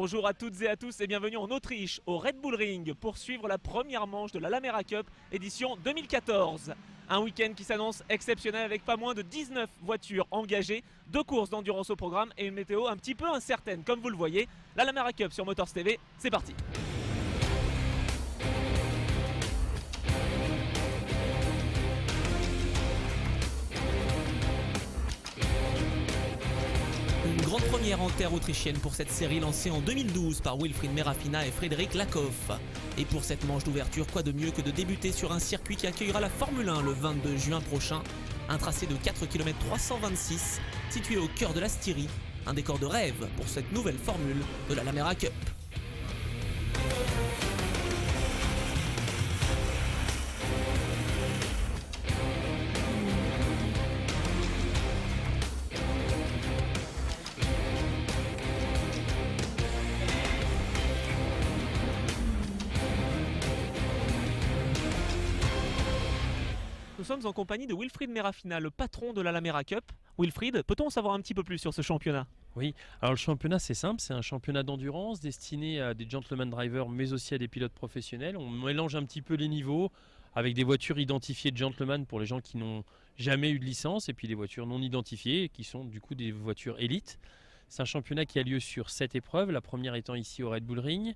Bonjour à toutes et à tous et bienvenue en Autriche au Red Bull Ring pour suivre la première manche de la Lamera Cup édition 2014. Un week-end qui s'annonce exceptionnel avec pas moins de 19 voitures engagées, 2 courses d'endurance au programme et une météo un petit peu incertaine comme vous le voyez. La Lamera Cup sur Motors TV, c'est parti. Une grande première en terre autrichienne pour cette série lancée en 2012 par Wilfried Merafina et Frédéric Lakoff. Et pour cette manche d'ouverture, quoi de mieux que de débuter sur un circuit qui accueillera la Formule 1 le 22 juin prochain. Un tracé de 4 km 326 situé au cœur de la Styrie. Un décor de rêve pour cette nouvelle formule de la Lamera Cup. Nous sommes en compagnie de Wilfried Merafina, le patron de la Lamera Cup. Wilfried, peut-on en savoir un petit peu plus sur ce championnat ? Oui, alors le championnat c'est simple, c'est un championnat d'endurance destiné à des gentleman drivers mais aussi à des pilotes professionnels. On mélange un petit peu les niveaux avec des voitures identifiées de gentleman pour les gens qui n'ont jamais eu de licence et puis des voitures non identifiées qui sont du coup des voitures élites. C'est un championnat qui a lieu sur 7 épreuves, la première étant ici au Red Bull Ring.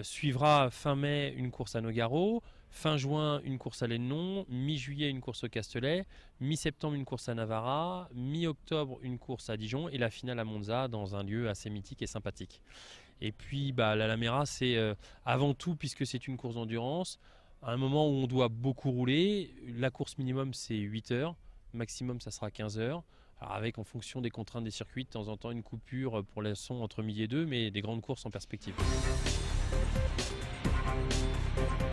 Suivra fin mai une course à Nogaro, fin juin une course à Lennon, mi-juillet une course au Castellet, mi-septembre une course à Navarra, mi-octobre une course à Dijon et la finale à Monza dans un lieu assez mythique et sympathique. Et puis la Lamera c'est avant tout, puisque c'est une course d'endurance, à un moment où on doit beaucoup rouler, la course minimum c'est 8 heures, maximum ça sera 15 heures. Alors avec en fonction des contraintes des circuits, de temps en temps une coupure pour les sons entre midi et 2, mais des grandes courses en perspective.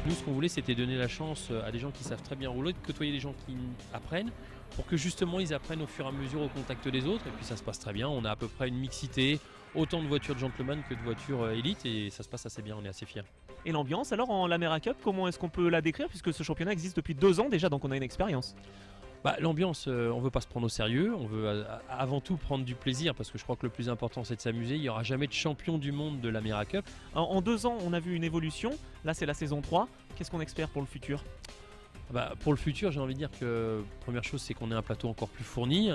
Nous, ce qu'on voulait, c'était donner la chance à des gens qui savent très bien rouler, de côtoyer des gens qui apprennent, pour que justement ils apprennent au fur et à mesure au contact des autres. Et puis ça se passe très bien, on a à peu près une mixité, autant de voitures de gentleman que de voitures élites, et ça se passe assez bien, on est assez fiers. Et l'ambiance alors en Lamera Cup, comment est-ce qu'on peut la décrire puisque ce championnat existe depuis 2 ans déjà, donc on a une expérience. L'ambiance, on veut pas se prendre au sérieux, on veut avant tout prendre du plaisir parce que je crois que le plus important c'est de s'amuser. Il n'y aura jamais de champion du monde de la Lamera Cup. En 2 ans, on a vu une évolution, là c'est la saison 3. Qu'est-ce qu'on espère pour le futur ? Pour le futur, j'ai envie de dire que première chose c'est qu'on ait un plateau encore plus fourni.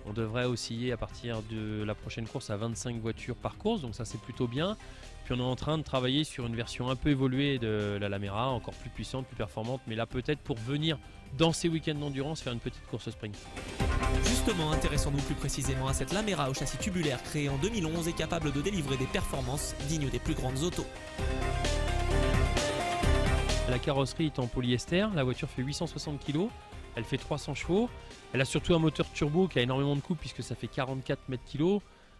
On devrait osciller à partir de la prochaine course à 25 voitures par course, donc ça c'est plutôt bien. Puis on est en train de travailler sur une version un peu évoluée de la Lamera, encore plus puissante, plus performante, mais là peut-être pour venir dans ces week-ends d'endurance faire une petite course sprint. Justement, intéressons-nous plus précisément à cette Lamera au châssis tubulaire créée en 2011 et capable de délivrer des performances dignes des plus grandes autos. La carrosserie est en polyester, la voiture fait 860 kg, elle fait 300 chevaux, elle a surtout un moteur turbo qui a énormément de coups puisque ça fait 44 mètres-kg.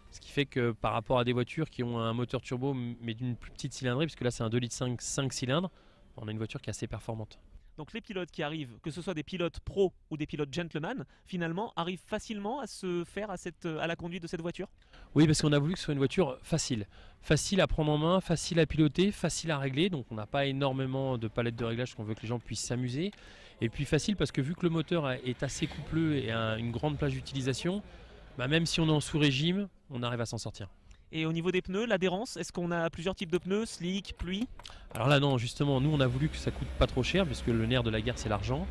Ce qui fait que par rapport à des voitures qui ont un moteur turbo mais d'une plus petite cylindrée, puisque là c'est un 2,5 litres 5 cylindres, on a une voiture qui est assez performante. Donc les pilotes qui arrivent, que ce soit des pilotes pro ou des pilotes gentleman, finalement arrivent facilement à se faire à la conduite de cette voiture ? Oui, parce qu'on a voulu que ce soit une voiture facile. Facile à prendre en main, facile à piloter, facile à régler. Donc on n'a pas énormément de palettes de réglage qu'on veut que les gens puissent s'amuser. Et puis facile parce que vu que le moteur est assez coupleux et a une grande plage d'utilisation, même si on est en sous-régime, on arrive à s'en sortir. Et au niveau des pneus, l'adhérence, est-ce qu'on a plusieurs types de pneus, slick, pluie ? Alors là non, justement, nous on a voulu que ça coûte pas trop cher puisque le nerf de la guerre c'est l'argent.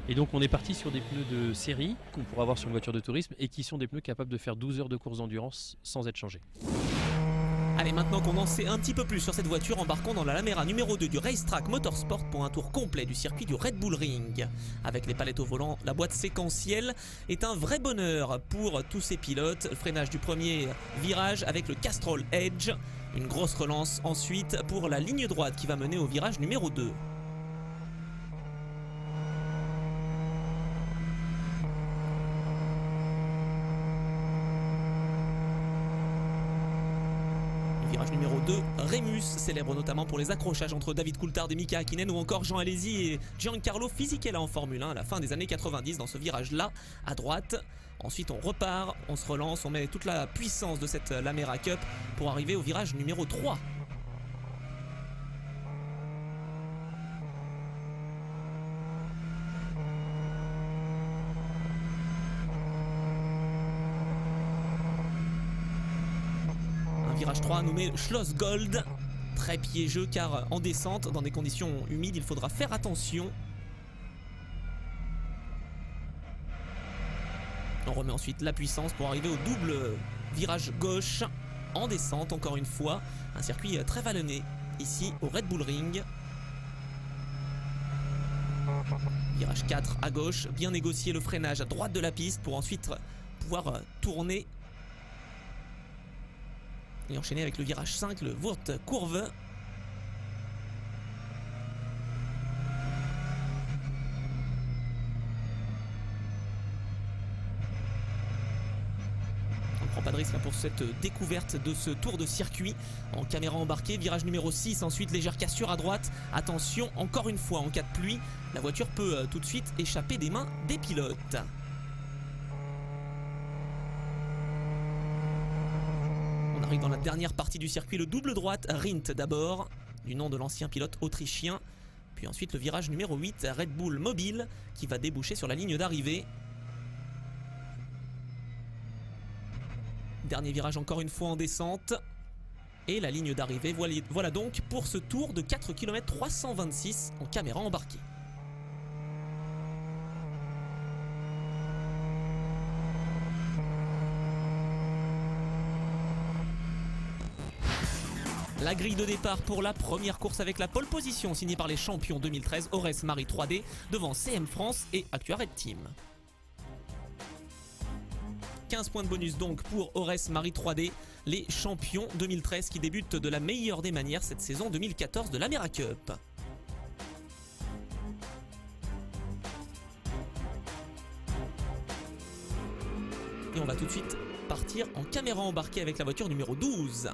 Et donc on est parti sur des pneus de série qu'on pourra avoir sur une voiture de tourisme et qui sont des pneus capables de faire 12 heures de course d'endurance sans être changés. Allez, maintenant qu'on en sait un petit peu plus sur cette voiture, embarquons dans la Lamera numéro 2 du Racetrack Motorsport pour un tour complet du circuit du Red Bull Ring. Avec les palettes au volant, la boîte séquentielle est un vrai bonheur pour tous ces pilotes. Le freinage du premier virage avec le Castrol Edge. Une grosse relance ensuite pour la ligne droite qui va mener au virage numéro 2. Virage numéro 2, Remus, célèbre notamment pour les accrochages entre David Coulthard et Mika Häkkinen ou encore Jean Alesi et Giancarlo Fisichella en Formule 1 à la fin des années 90 dans ce virage-là, à droite. Ensuite on repart, on se relance, on met toute la puissance de cette Lamera Cup pour arriver au virage numéro 3. virage 3 nommé Schloss Gold. Très piégeux car en descente, dans des conditions humides, il faudra faire attention. On remet ensuite la puissance pour arriver au double virage gauche en descente, encore une fois. Un circuit très vallonné ici au Red Bull Ring. Virage 4 à gauche, bien négocier le freinage à droite de la piste pour ensuite pouvoir tourner. Et enchaîner avec le virage 5, le Wurt Kurve. Pas de risque pour cette découverte de ce tour de circuit en caméra embarquée. Virage numéro 6, ensuite légère cassure à droite. Attention, encore une fois, en cas de pluie, la voiture peut tout de suite échapper des mains des pilotes. On arrive dans la dernière partie du circuit, le double droite Rindt d'abord, du nom de l'ancien pilote autrichien. Puis ensuite le virage numéro 8, Red Bull Mobile, qui va déboucher sur la ligne d'arrivée. Dernier virage encore une fois en descente. Et la ligne d'arrivée, voilà donc pour ce tour de 4 km 326 en caméra embarquée. La grille de départ pour la première course avec la pole position signée par les champions 2013 Ores Marie 3D devant CM France et Actua Red Team. 15 points de bonus donc pour Ores Marie 3D, les champions 2013 qui débutent de la meilleure des manières cette saison 2014 de l'Amera Cup. Et on va tout de suite partir en caméra embarquée avec la voiture numéro 12.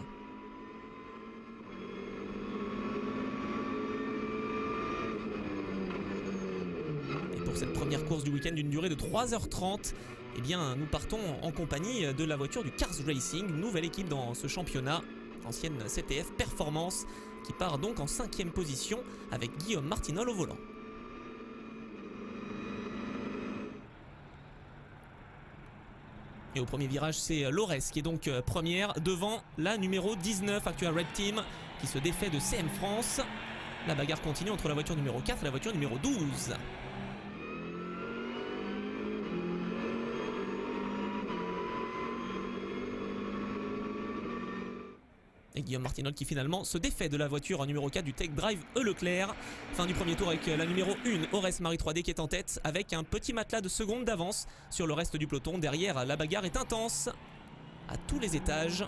Et pour cette première course du week-end d'une durée de 3h30, eh bien, nous partons en compagnie de la voiture du Cars Racing, nouvelle équipe dans ce championnat, ancienne CTF Performance, qui part donc en 5e position avec Guillaume Martinol au volant. Et au premier virage, c'est Lores qui est donc première devant la numéro 19, Actua Red Team, qui se défait de CM France. La bagarre continue entre la voiture numéro 4 et la voiture numéro 12. Et Guillaume Martinol qui finalement se défait de la voiture numéro 4 du Tech Drive E Leclerc. Fin du premier tour avec la numéro 1, Ores Marie 3D qui est en tête avec un petit matelas de seconde d'avance sur le reste du peloton. Derrière, la bagarre est intense à tous les étages.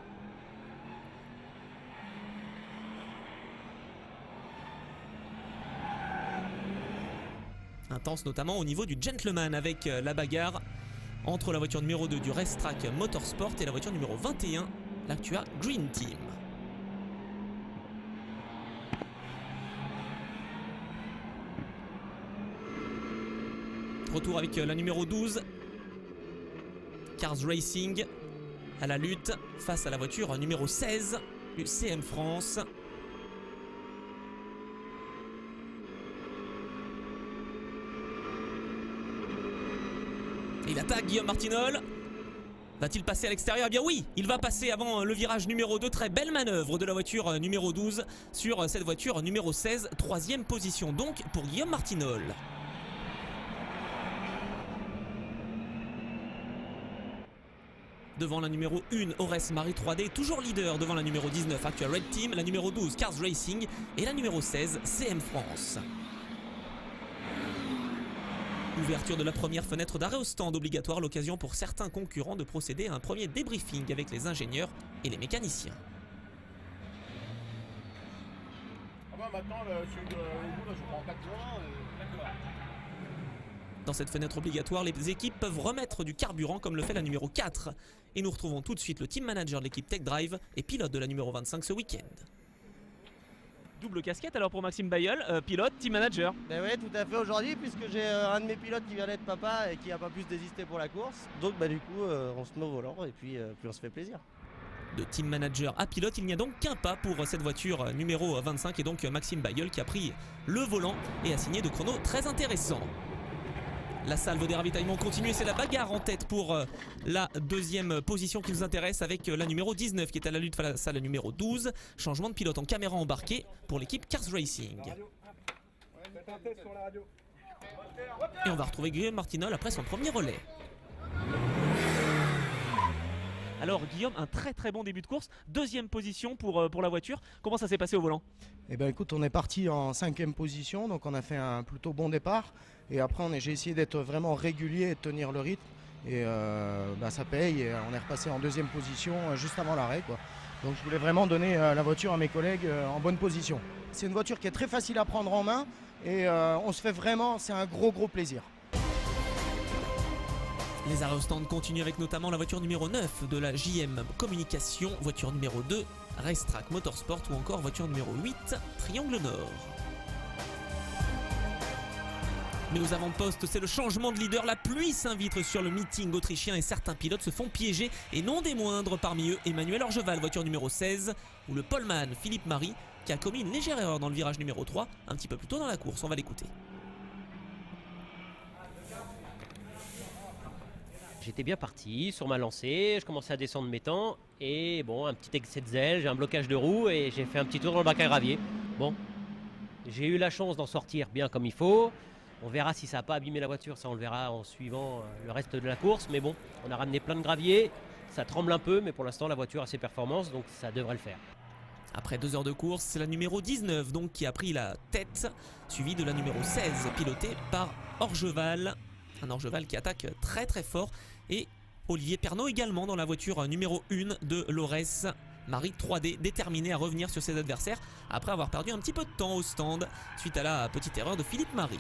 Intense notamment au niveau du gentleman avec la bagarre entre la voiture numéro 2 du Racetrack Motorsport et la voiture numéro 21, l'Actua Green Team. Retour avec la numéro 12, Cars Racing, à la lutte face à la voiture numéro 16 du CM France. Il attaque Guillaume Martinol. Va-t-il passer à l'extérieur? Eh bien oui, il va passer avant le virage numéro 2. Très belle manœuvre de la voiture numéro 12 sur cette voiture numéro 16. 3e position donc pour Guillaume Martinol. Devant la numéro 1, Ores Marie 3D, toujours leader devant la numéro 19, Actua Red Team, la numéro 12, Cars Racing et la numéro 16, CM France. Ouverture de la première fenêtre d'arrêt au stand, obligatoire, l'occasion pour certains concurrents de procéder à un premier débriefing avec les ingénieurs et les mécaniciens. Ah bah maintenant, celui de vous, là, je prends 4 points. D'accord. Dans cette fenêtre obligatoire, les équipes peuvent remettre du carburant comme le fait la numéro 4. Et nous retrouvons tout de suite le team manager de l'équipe Tech Drive et pilote de la numéro 25 ce week-end. Double casquette alors pour Maxime Bayeul, pilote, team manager. Ben ouais, tout à fait aujourd'hui, puisque j'ai un de mes pilotes qui vient d'être papa et qui n'a pas pu se désister pour la course. Donc bah, du coup, on se met au volant et puis on se fait plaisir. De team manager à pilote, il n'y a donc qu'un pas pour cette voiture numéro 25 et donc Maxime Bayeul qui a pris le volant et a signé de chronos très intéressants. La salve des ravitaillements continue et c'est la bagarre en tête pour la deuxième position qui nous intéresse avec la numéro 19 qui est à la lutte face à la numéro 12. Changement de pilote en caméra embarquée pour l'équipe Cars Racing. Et on va retrouver Guillaume Martinol après son premier relais. Alors Guillaume, un très très bon début de course, deuxième position pour la voiture. Comment ça s'est passé au volant? Eh bien écoute, on est parti en 5e position, donc on a fait un plutôt bon départ. Et après, j'ai essayé d'être vraiment régulier et de tenir le rythme. Et ça paye, et on est repassé en 2e position juste avant l'arrêt, quoi. Donc je voulais vraiment donner la voiture à mes collègues en bonne position. C'est une voiture qui est très facile à prendre en main et on se fait vraiment, c'est un gros plaisir. Les arrêts au stand continuent avec notamment la voiture numéro 9 de la JM Communication, voiture numéro 2 Racetrack Motorsport ou encore voiture numéro 8 Triangle Nord. Mais aux avant-postes, c'est le changement de leader. La pluie s'invitre sur le meeting autrichien et certains pilotes se font piéger. Et non des moindres, parmi eux, Emmanuel Orgeval, voiture numéro 16, ou le poleman Philippe Marie, qui a commis une légère erreur dans le virage numéro 3, un petit peu plus tôt dans la course. On va l'écouter. J'étais bien parti sur ma lancée, je commençais à descendre mes temps et bon, un petit excès de zèle, j'ai un blocage de roue et j'ai fait un petit tour dans le bac à gravier. Bon, j'ai eu la chance d'en sortir bien comme il faut. On verra si ça n'a pas abîmé la voiture, ça on le verra en suivant le reste de la course. Mais bon, on a ramené plein de gravier, ça tremble un peu, mais pour l'instant la voiture a ses performances, donc ça devrait le faire. Après 2 heures de course, c'est la numéro 19 donc qui a pris la tête, suivie de la numéro 16 pilotée par Orgeval. Un Orgeval qui attaque très très fort et Olivier Pernaut également dans la voiture numéro 1 de l'Aurès. Marie 3D déterminé à revenir sur ses adversaires après avoir perdu un petit peu de temps au stand suite à la petite erreur de Philippe Marie.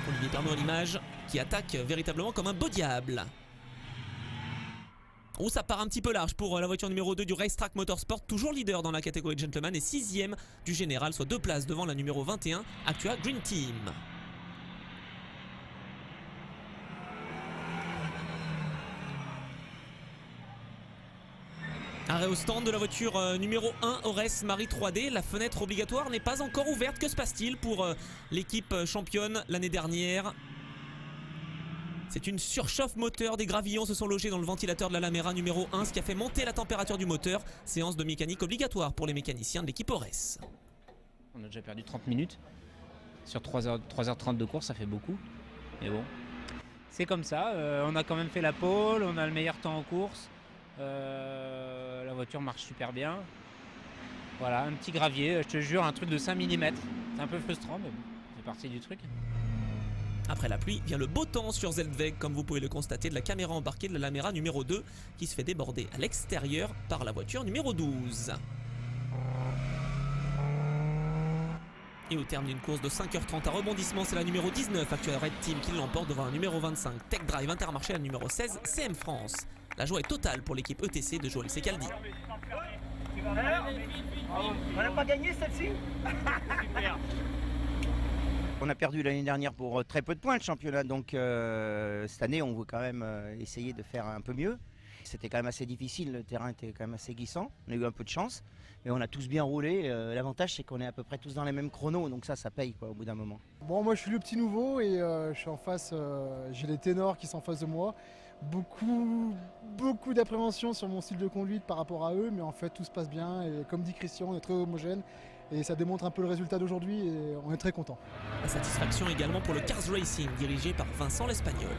Olivier Pernaut à l'image qui attaque véritablement comme un beau diable. Oh, ça part un petit peu large pour la voiture numéro 2 du Racetrack Motorsport, toujours leader dans la catégorie Gentleman et 6e du Général, soit 2 places devant la numéro 21, Actua Green Team. Arrêt au stand de la voiture numéro 1, Aurès Marie 3D. La fenêtre obligatoire n'est pas encore ouverte. Que se passe-t-il pour l'équipe championne l'année dernière ? C'est une surchauffe moteur. Des gravillons se sont logés dans le ventilateur de la Lamera numéro 1, ce qui a fait monter la température du moteur. Séance de mécanique obligatoire pour les mécaniciens de l'équipe Aurès. On a déjà perdu 30 minutes. Sur 3h30 de course, ça fait beaucoup. Mais bon. C'est comme ça. On a quand même fait la pole, on a le meilleur temps en course. La voiture marche super bien. Voilà, un petit gravier, je te jure, un truc de 5 mm. C'est un peu frustrant, mais bon, c'est partie du truc. Après la pluie, vient le beau temps sur Zeldweg, comme vous pouvez le constater, de la caméra embarquée de la Lamera numéro 2, qui se fait déborder à l'extérieur par la voiture numéro 12. Et au terme d'une course de 5h30 à rebondissement, c'est la numéro 19, Actua Red Team, qui l'emporte devant la numéro 25, Tech Drive Intermarché, la numéro 16, CM France. La joie est totale pour l'équipe ETC de Joël Secaldi. On n'a pas gagné celle-ci. On a perdu l'année dernière pour très peu de points le championnat, donc cette année on veut quand même essayer de faire un peu mieux. C'était quand même assez difficile, le terrain était quand même assez glissant, on a eu un peu de chance, mais on a tous bien roulé. L'avantage c'est qu'on est à peu près tous dans les mêmes chronos, donc ça paye quoi, au bout d'un moment. Bon, moi je suis le petit nouveau et je suis en face, j'ai les ténors qui sont en face de moi. Beaucoup d'appréhension sur mon style de conduite par rapport à eux, mais en fait tout se passe bien et comme dit Christian, on est très homogène et ça démontre un peu le résultat d'aujourd'hui et on est très content. La satisfaction également pour le Cars Racing dirigé par Vincent l'Espagnol.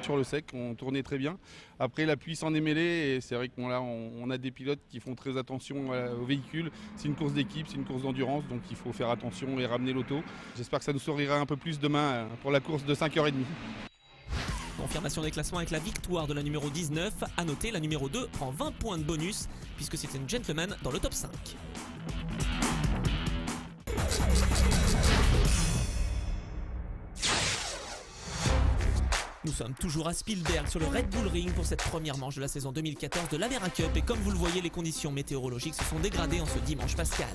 Sur le sec, on tournait très bien. Après la pluie s'en est mêlée et c'est vrai qu'on on a des pilotes qui font très attention au véhicule. C'est une course d'équipe, c'est une course d'endurance, donc il faut faire attention et ramener l'auto. J'espère que ça nous sourira un peu plus demain pour la course de 5h30. Confirmation des classements avec la victoire de la numéro 19. À noter, la numéro 2 prend 20 points de bonus puisque c'est une gentleman dans le top 5. Nous sommes toujours à Spielberg sur le Red Bull Ring pour cette première manche de la saison 2014 de l'Amera Cup et comme vous le voyez, les conditions météorologiques se sont dégradées en ce dimanche pascal.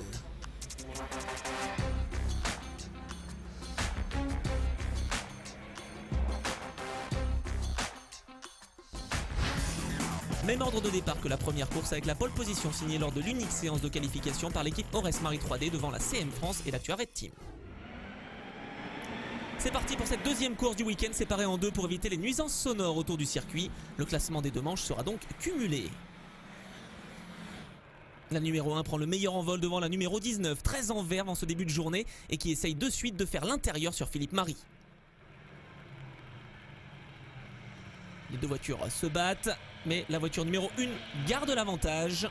Même ordre de départ que la première course avec la pole position signée lors de l'unique séance de qualification par l'équipe Ores Marie 3D devant la CM France et l'Actua Red Team. C'est parti pour cette deuxième course du week-end séparée en deux pour éviter les nuisances sonores autour du circuit. Le classement des deux manches sera donc cumulé. La numéro 1 prend le meilleur envol devant la numéro 19, très en verve en ce début de journée et qui essaye de suite de faire l'intérieur sur Philippe Marie. Les deux voitures se battent, mais la voiture numéro 1 garde l'avantage.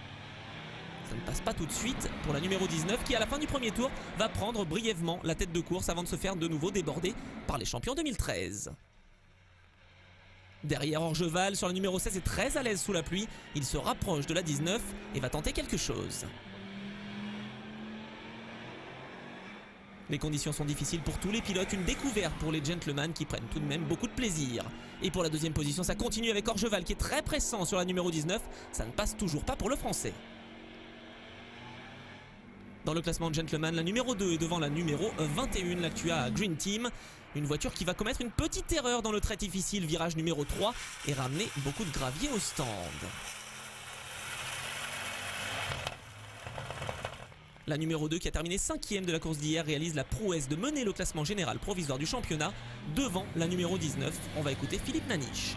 Ça ne passe pas tout de suite pour la numéro 19 qui à la fin du premier tour va prendre brièvement la tête de course avant de se faire de nouveau déborder par les champions 2013. Derrière Orgeval sur la numéro 16 est très à l'aise sous la pluie. Il se rapproche de la 19 et va tenter quelque chose. Les conditions sont difficiles pour tous les pilotes, une découverte pour les gentlemen qui prennent tout de même beaucoup de plaisir. Et pour la deuxième position, ça continue avec Orgeval qui est très pressant sur la numéro 19. Ça ne passe toujours pas pour le français. Dans le classement de gentleman, la numéro 2 est devant la numéro 21, l'Actua Green Team. Une voiture qui va commettre une petite erreur dans le très difficile virage numéro 3 et ramener beaucoup de gravier au stand. La numéro 2 qui a terminé 5e de la course d'hier réalise la prouesse de mener le classement général provisoire du championnat devant la numéro 19. On va écouter Philippe Naniche.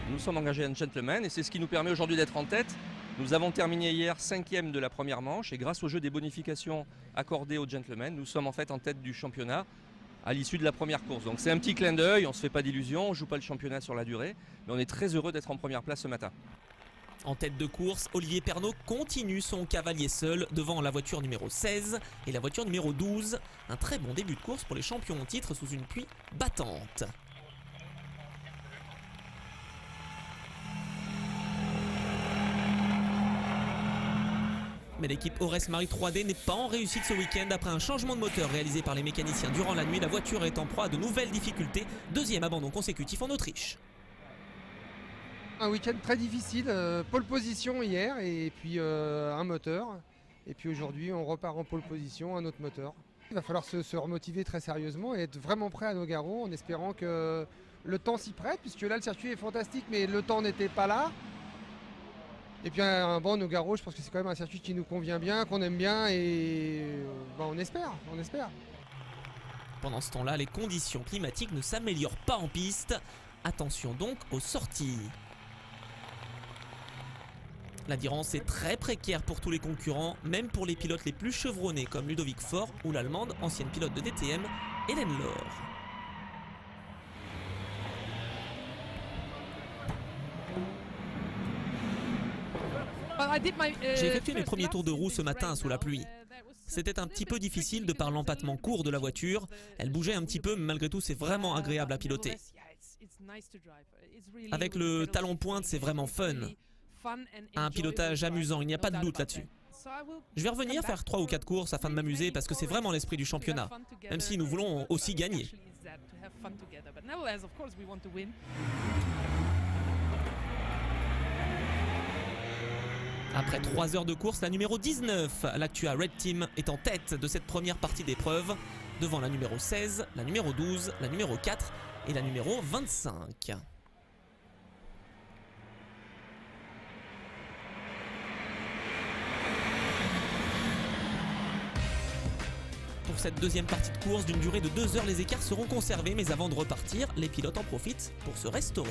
Nous sommes engagés en gentleman et c'est ce qui nous permet aujourd'hui d'être en tête. Nous avons terminé hier 5e de la première manche et grâce au jeu des bonifications accordées aux gentlemen, nous sommes en fait en tête du championnat à l'issue de la première course. Donc c'est un petit clin d'œil, on ne se fait pas d'illusions, on ne joue pas le championnat sur la durée, mais on est très heureux d'être en première place ce matin. En tête de course, Olivier Pernaut continue son cavalier seul devant la voiture numéro 16 et la voiture numéro 12. Un très bon début de course pour les champions en titre sous une pluie battante. Mais l'équipe Ores Marie 3D n'est pas en réussite ce week-end. Après un changement de moteur réalisé par les mécaniciens durant la nuit, la voiture est en proie à de nouvelles difficultés. Deuxième abandon consécutif en Autriche. Un week-end très difficile, pole position hier et puis un moteur. Et puis aujourd'hui on repart en pole position, un autre moteur. Il va falloir se remotiver très sérieusement et être vraiment prêt à Nogaro en espérant que le temps s'y prête, puisque là le circuit est fantastique mais le temps n'était pas là. Et puis un bon Nogaro, je pense que c'est quand même un circuit qui nous convient bien, qu'on aime bien et on espère. Pendant ce temps-là, les conditions climatiques ne s'améliorent pas en piste. Attention donc aux sorties. L'adhérence est très précaire pour tous les concurrents, même pour les pilotes les plus chevronnés comme Ludovic Faure ou l'Allemande, ancienne pilote de DTM, Hélène Laure. J'ai effectué mes premiers tours de roue ce matin sous la pluie. C'était un petit peu difficile de par l'empattement court de la voiture. Elle bougeait un petit peu, mais malgré tout, c'est vraiment agréable à piloter. Avec le talon pointe, c'est vraiment fun. Un pilotage amusant, il n'y a pas de doute là-dessus. Je vais revenir faire 3 ou 4 courses afin de m'amuser parce que c'est vraiment l'esprit du championnat, même si nous voulons aussi gagner. Après 3 heures de course, la numéro 19, l'Actua Red Team, est en tête de cette première partie d'épreuve, devant la numéro 16, la numéro 12, la numéro 4 et la numéro 25. Pour cette deuxième partie de course d'une durée de 2 heures, les écarts seront conservés, mais avant de repartir, les pilotes en profitent pour se restaurer.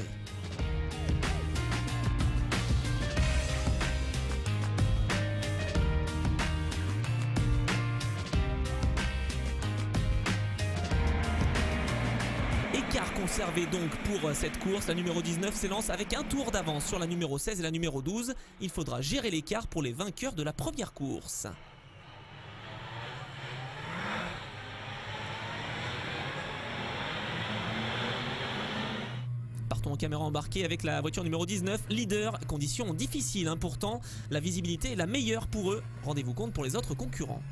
Écart conservé donc pour cette course. La numéro 19 s'élance avec un tour d'avance sur la numéro 16 et la numéro 12. Il faudra gérer l'écart pour les vainqueurs de la première course. Partons en caméra embarquée avec la voiture numéro 19, leader. Conditions difficiles pourtant. La visibilité est la meilleure pour eux. Rendez-vous compte pour les autres concurrents.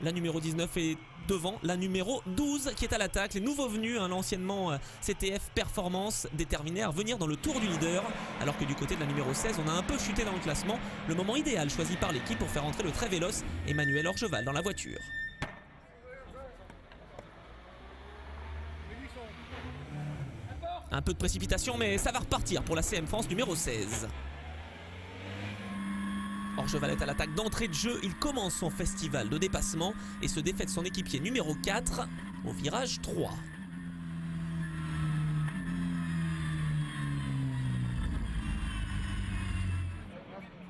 La numéro 19 est devant la numéro 12 qui est à l'attaque. Les nouveaux venus, l'anciennement CTF Performance, déterminés à revenir dans le tour du leader. Alors que du côté de la numéro 16, on a un peu chuté dans le classement. Le moment idéal choisi par l'équipe pour faire entrer le très véloce Emmanuel Orgeval dans la voiture. Un peu de précipitation, mais ça va repartir pour la CM France numéro 16. Orgeval est à l'attaque d'entrée de jeu. Il commence son festival de dépassement et se défait de son équipier numéro 4 au virage 3.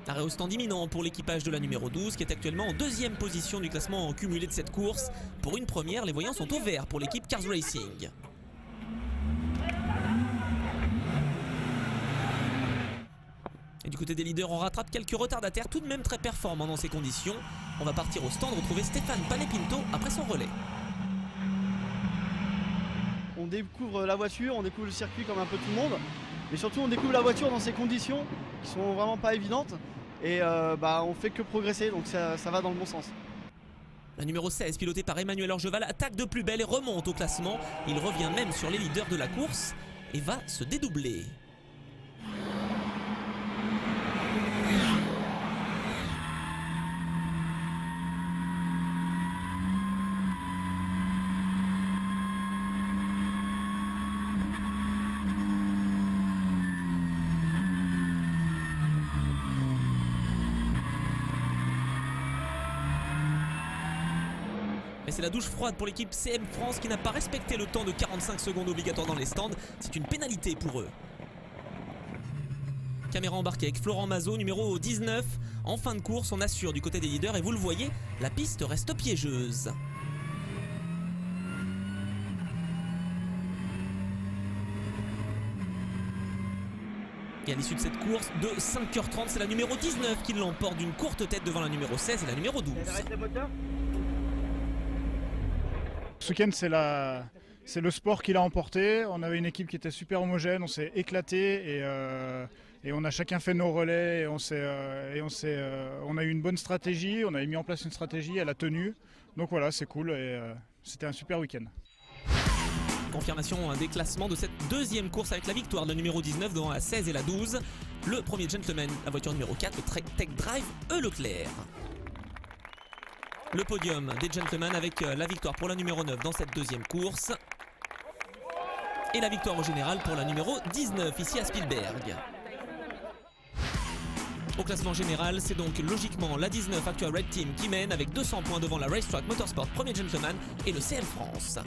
Arrêt au stand imminent pour l'équipage de la numéro 12 qui est actuellement en deuxième position du classement cumulé de cette course. Pour une première, les voyants sont au vert pour l'équipe Cars Racing. Et du côté des leaders, on rattrape quelques retardataires tout de même très performants dans ces conditions. On va partir au stand retrouver Stéphane Panepinto après son relais. On découvre la voiture, on découvre le circuit comme un peu tout le monde. Mais surtout on découvre la voiture dans ces conditions qui sont vraiment pas évidentes. Et on fait que progresser, donc ça va dans le bon sens. La numéro 16, pilotée par Emmanuel Orgeval, attaque de plus belle et remonte au classement. Il revient même sur les leaders de la course et va se dédoubler. Mais c'est la douche froide pour l'équipe CM France qui n'a pas respecté le temps de 45 secondes obligatoire dans les stands. C'est une pénalité pour eux. Caméra embarquée avec Florent Mazot, numéro 19. En fin de course, on assure du côté des leaders et vous le voyez, la piste reste piégeuse. Et à l'issue de cette course de 5h30, c'est la numéro 19 qui l'emporte d'une courte tête devant la numéro 16 et la numéro 12. Ce week-end, c'est le sport qui l'a emporté. On avait une équipe qui était super homogène, on s'est éclaté et on a chacun fait nos relais. Et on a eu une bonne stratégie, on avait mis en place une stratégie, elle a tenu. Donc voilà, c'est cool et c'était un super week-end. Confirmation des classements de cette deuxième course avec la victoire de la numéro 19 devant la 16 et la 12. Le premier gentleman, la voiture numéro 4, le Tech Drive E Leclerc. Le podium des gentlemen avec la victoire pour la numéro 9 dans cette deuxième course. Et la victoire au général pour la numéro 19 ici à Spielberg. Au classement général, c'est donc logiquement la 19 Actual Red Team qui mène avec 200 points devant la Racetrack Motorsport Premier Gentleman et le CM France.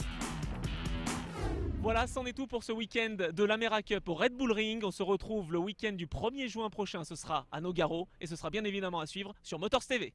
Voilà, c'en est tout pour ce week-end de l'Amera Cup au Red Bull Ring. On se retrouve le week-end du 1er juin prochain, ce sera à Nogaro et ce sera bien évidemment à suivre sur Motors TV.